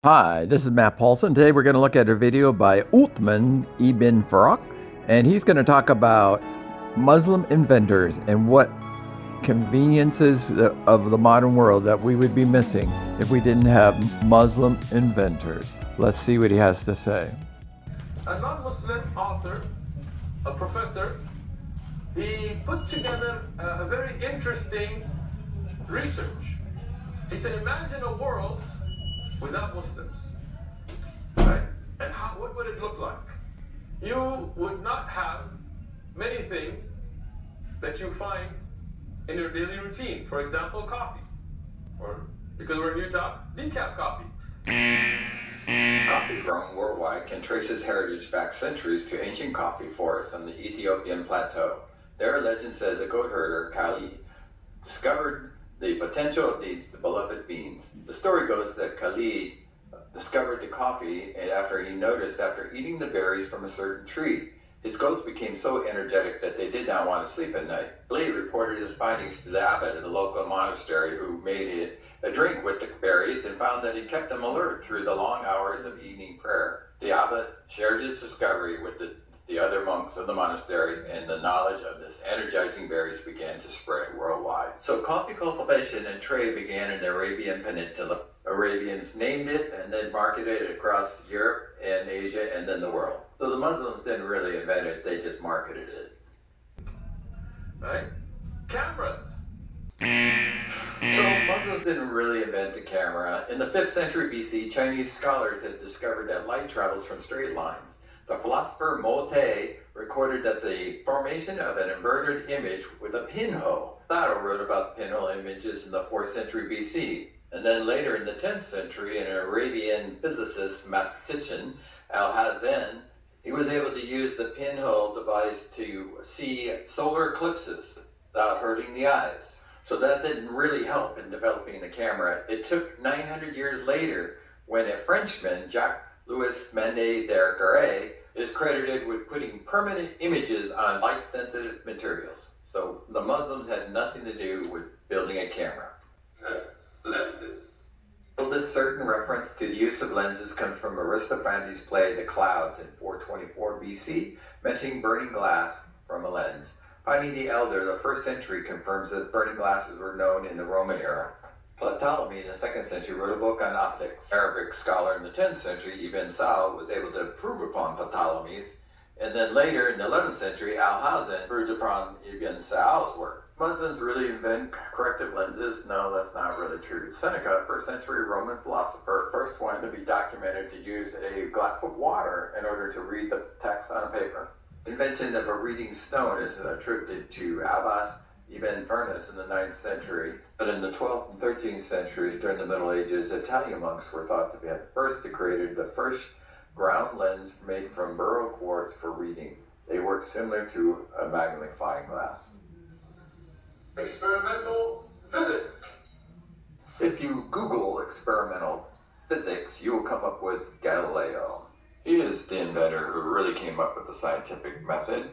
Hi, this is Matt Paulson. Today we're going to look at a video by Uthman Ibn Farak, and he's going to talk about Muslim inventors and what conveniences of the modern world that we would be missing if we didn't have Muslim inventors. Let's see what he has to say. A non-Muslim author, a professor, he put together a very interesting research. He said, imagine a world without Muslims, right? And what would it look like? You would not have many things that you find in your daily routine. For example, coffee, or because we're in Utah, decaf coffee. Coffee grown worldwide can trace its heritage back centuries to ancient coffee forests on the Ethiopian plateau. There, legend says a goat herder, Kali, discovered the potential of these beloved beans. The story goes that Kali discovered the coffee after he noticed after eating the berries from a certain tree. His goats became so energetic that they did not want to sleep at night. Kali reported his findings to the abbot of the local monastery, who made it a drink with the berries and found that it kept them alert through the long hours of evening prayer. The abbot shared his discovery with the other monks of the monastery, and the knowledge of this energizing berries began to spread worldwide. So coffee cultivation and trade began in the Arabian Peninsula. Arabians named it and then marketed it across Europe and Asia and then the world. So the Muslims didn't really invent it, they just marketed it. Right? Cameras. So Muslims didn't really invent the camera. In the 5th century BC, Chinese scholars had discovered that light travels from straight lines. The philosopher Mo Te recorded that the formation of an inverted image with a pinhole. Plato wrote about pinhole images in the 4th century BC. And then later in the 10th century, an Arabian physicist, mathematician, Al-Hazen, he was able to use the pinhole device to see solar eclipses without hurting the eyes. So that didn't really help in developing the camera. It took 900 years later when a Frenchman, Jacques-Louis Mende d'Argerès, is credited with putting permanent images on light-sensitive materials. So the Muslims had nothing to do with building a camera. Lenses. So this certain reference to the use of lenses comes from Aristophanes' play The Clouds in 424 BC, mentioning burning glass from a lens. Pliny the Elder, the 1st century, confirms that burning glasses were known in the Roman era. Ptolemy in the 2nd century wrote a book on optics. Arabic scholar in the 10th century, Ibn Saud, was able to improve upon Ptolemy's, and then later in the 11th century, Al-Hazen improved upon Ibn Saud's work. Muslims really invent corrective lenses? No, that's not really true. Seneca, 1st century Roman philosopher, first one to be documented to use a glass of water in order to read the text on a paper. Invention of a reading stone is attributed to Abbas Ibn Firnas in the 9th century, but in the 12th and 13th centuries during the Middle Ages, Italian monks were thought to be the first to create the first ground lens made from burrow quartz for reading. They work similar to a magnifying glass. Experimental physics. If you Google experimental physics, you will come up with Galileo. He is the inventor who really came up with the scientific method.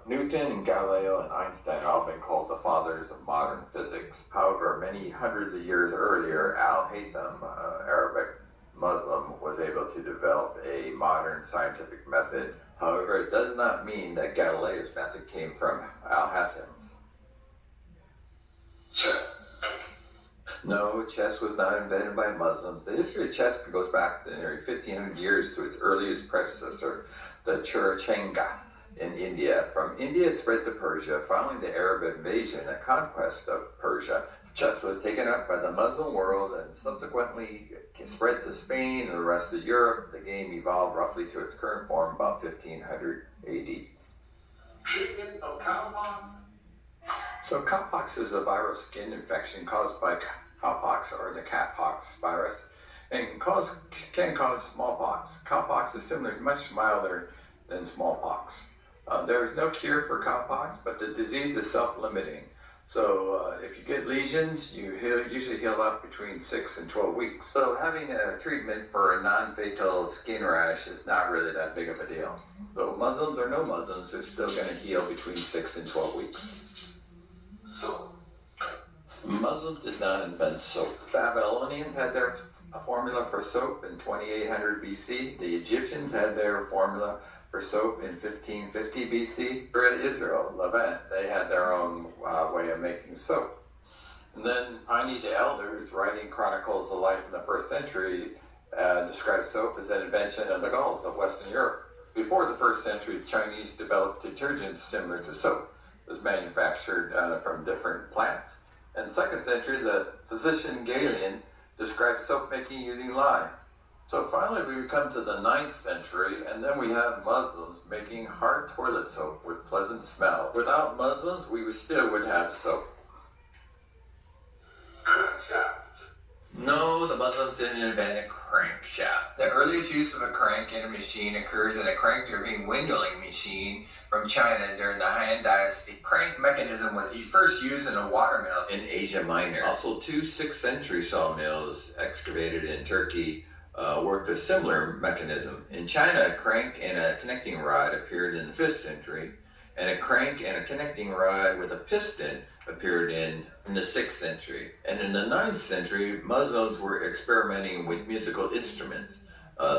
Newton and Galileo and Einstein have all been called the fathers of modern physics. However, many hundreds of years earlier, Al-Haytham, Arabic Muslim, was able to develop a modern scientific method. However, it does not mean that Galileo's method came from Al-Haytham's. Chess. No, chess was not invented by Muslims. The history of chess goes back nearly 1,500 years to its earliest predecessor, the Churachenga in India. From India, it spread to Persia. Following the Arab invasion and conquest of Persia, chess was taken up by the Muslim world and subsequently spread to Spain and the rest of Europe. The game evolved roughly to its current form about 1500 AD. Treatment of cowpox. So cowpox is a viral skin infection caused by cowpox or the catpox virus and can cause smallpox. Cowpox is similar, much milder than smallpox. There is no cure for cowpox, but the disease is self-limiting. So if you get lesions, you usually heal up between 6 and 12 weeks. So having a treatment for a non-fatal skin rash is not really that big of a deal. So Muslims or no Muslims, they're still going to heal between 6 and 12 weeks. So, Muslims did not invent soap. Babylonians had their a formula for soap in 2800 BC. The Egyptians had their formula for soap in 1550 BC. For Israel, Levant, they had their own way of making soap. And then Pliny the Elder, who's writing chronicles of life in the first century, described soap as an invention of the Gauls of Western Europe. Before the first century, the Chinese developed detergents similar to soap. It was manufactured from different plants. In the second century, the physician Galen described soap making using lye. So finally we come to the 9th century, and then we have Muslims making hard toilet soap with pleasant smells. Without Muslims, we still would have soap. Crankshaft. No, the Muslims didn't invent a crankshaft. The earliest use of a crank in a machine occurs in a crank-driven windowing machine from China during the Han Dynasty. Crank mechanism was first used in a watermill in Asia Minor. Also, 2 6th century sawmills excavated in Turkey worked a similar mechanism. In China, a crank and a connecting rod appeared in the 5th century, and a crank and a connecting rod with a piston appeared in the 6th century. And in the 9th century, Muslims were experimenting with musical instruments.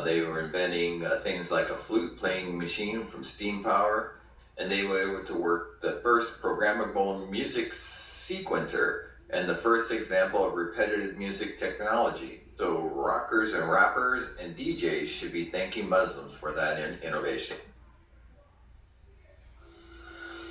They were inventing things like a flute playing machine from steam power, and they were able to work the first programmable music sequencer and the first example of repetitive music technology. So rockers and rappers and DJs should be thanking Muslims for that innovation.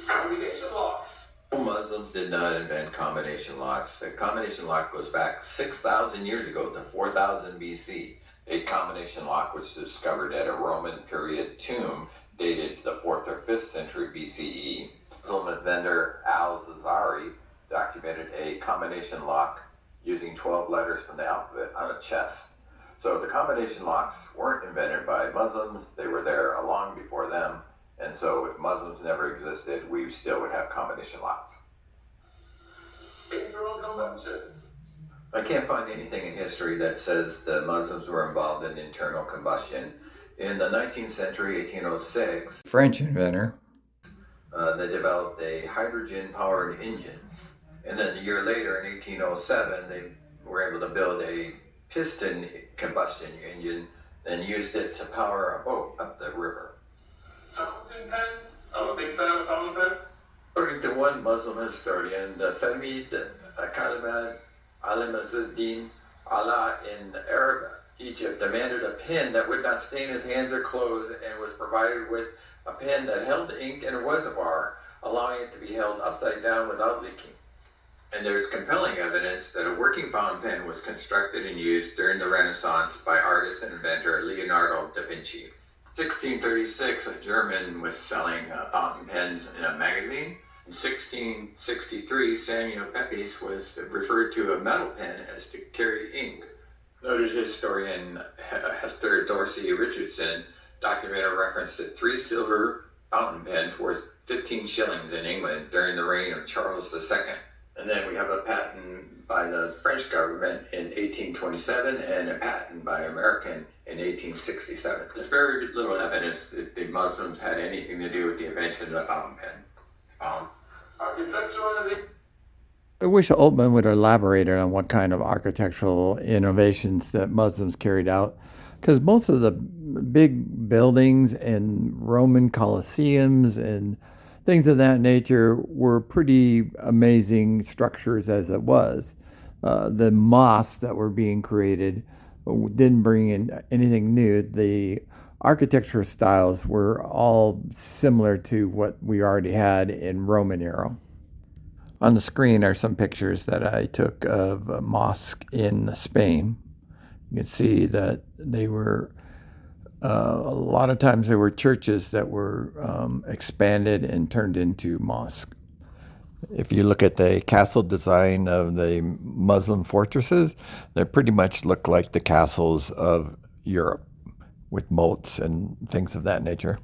Combination locks. Muslims did not invent combination locks. The combination lock goes back 6,000 years ago to 4000 BC. A combination lock was discovered at a Roman period tomb dated to the 4th or 5th century BCE. Muslim inventor al-Zazari documented a combination lock using 12 letters from the alphabet on a chest. So the combination locks weren't invented by Muslims. They were there long before them. And so if Muslims never existed, we still would have combination locks. Internal combustion. I can't find anything in history that says the Muslims were involved in internal combustion. In the 19th century, 1806, French inventor. They developed a hydrogen-powered engine. And then a year later, in 1807, they were able to build a piston combustion engine and used it to power a boat up the river. Fountain pens. I'm a big fan of a fountain pen. According to one Muslim historian, the Fahmid Kalimat Alim-Azzuddin Allah in Arab Egypt demanded a pen that would not stain his hands or clothes and was provided with a pen that held ink in a reservoir, allowing it to be held upside down without leaking. And there's compelling evidence that a working fountain pen was constructed and used during the Renaissance by artist and inventor Leonardo da Vinci. 1636, a German was selling fountain pens in a magazine. In 1663, Samuel Pepys was referred to a metal pen as to carry ink. Noted historian Hester Dorsey Richardson documented a reference to 3 silver fountain pens worth 15 shillings in England during the reign of Charles II. And then we have a patent by the French government in 1827 and a patent by American in 1867. There's very little evidence that the Muslims had anything to do with the invention of the fountain pen. Architectural. I wish Altman would elaborate on what kind of architectural innovations that Muslims carried out, because most of the big buildings and Roman Colosseums and things of that nature were pretty amazing structures as it was. The mosques that were being created didn't bring in anything new. The architecture styles were all similar to what we already had in Roman era. On the screen are some pictures that I took of a mosque in Spain. You can see that they were, a lot of times there were churches that were expanded and turned into mosques. If you look at the castle design of the Muslim fortresses, they pretty much look like the castles of Europe with moats and things of that nature.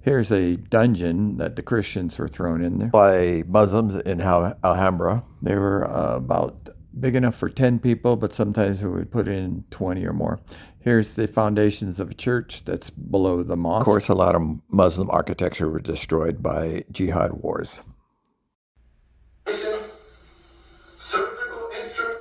Here's a dungeon that the Christians were thrown in there by Muslims in Alhambra. They were about big enough for 10 people, but sometimes we would put in 20 or more. Here's the foundations of a church that's below the mosque. Of course, a lot of Muslim architecture were destroyed by jihad wars. Surgical instrument.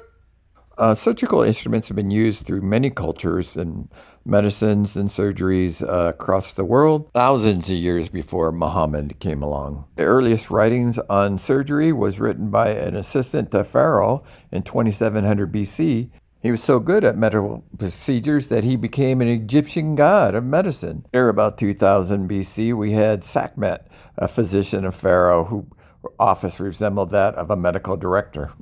Surgical instruments have been used through many cultures and medicines and surgeries across the world thousands of years before Muhammad came along. The earliest writings on surgery was written by an assistant to Pharaoh in 2700 BC. He was so good at medical procedures that he became an Egyptian god of medicine. Here, about 2000 BC, we had Sekhmet, a physician of Pharaoh whose office resembled that of a medical director.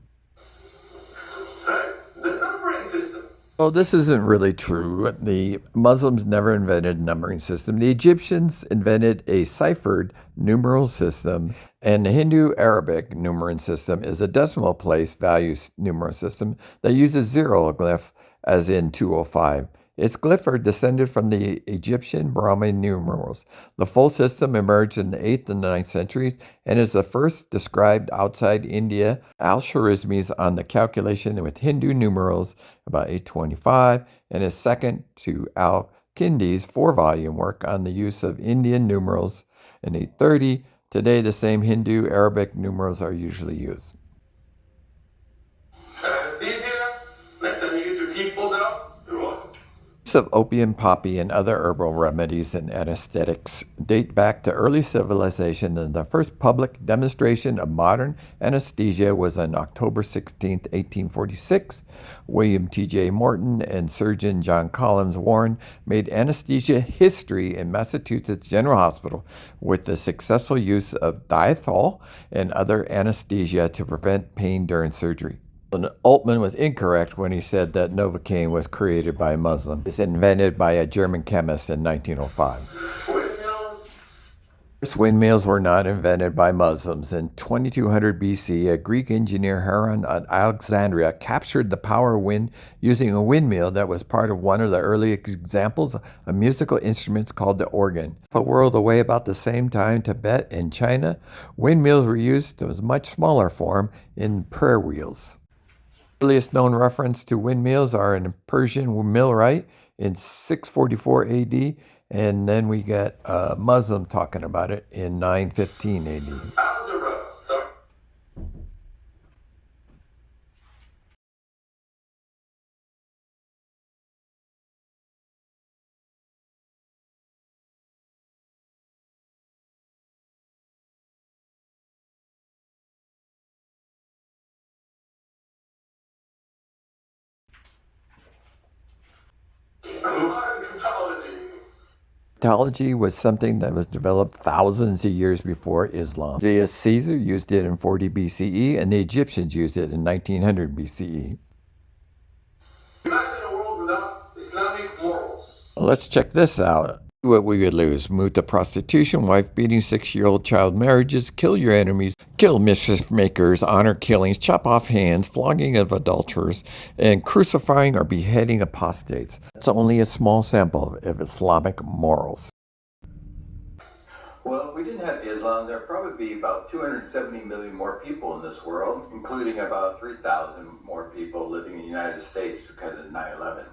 Right? The numbering system. Well, this isn't really true. The Muslims never invented a numbering system. The Egyptians invented a ciphered numeral system, and the Hindu Arabic numeral system is a decimal place value numeral system that uses zero glyph, as in 205. Its glyphs are descended from the Egyptian Brahmi numerals. The full system emerged in the 8th and 9th centuries and is the first described outside India. Al-Khwarizmi's on the calculation with Hindu numerals about 825 and is second to Al-Kindi's 4-volume work on the use of Indian numerals in 830. Today, the same Hindu Arabic numerals are usually used. Anesthesia. Next time you get your teeth pulled out, you're welcome. Use of opium, poppy, and other herbal remedies and anesthetics date back to early civilization, and the first public demonstration of modern anesthesia was on October 16, 1846. William T.J. Morton and surgeon John Collins Warren made anesthesia history in Massachusetts General Hospital with the successful use of diethol and other anesthesia to prevent pain during surgery. Altman was incorrect when he said that Novocaine was created by a Muslim. It was invented by a German chemist in 1905. Windmills. First windmills were not invented by Muslims. In 2200 BC, a Greek engineer, Heron of Alexandria, captured the power of wind using a windmill that was part of one of the early examples of musical instruments called the organ. A world away about the same time, Tibet and China, windmills were used in a much smaller form in prayer wheels. Earliest known reference to windmills are in Persian millwright in 644 AD, and then we get a Muslim talking about it in 915 AD. Algebra. Sorry. Cryptology. Cryptology was something that was developed thousands of years before Islam. Julius Caesar used it in 40 BCE, and the Egyptians used it in 1900 BCE. Imagine a world without Islamic morals. Let's check this out. What we would lose: move to prostitution, wife beating, 6-year-old child marriages, kill your enemies, kill mischief makers, honor killings, chop off hands, flogging of adulterers, and crucifying or beheading apostates. That's only a small sample of Islamic morals. Well, if we didn't have Islam, there'd probably be about 270 million more people in this world, including about 3,000 more people living in the United States because of 9/11.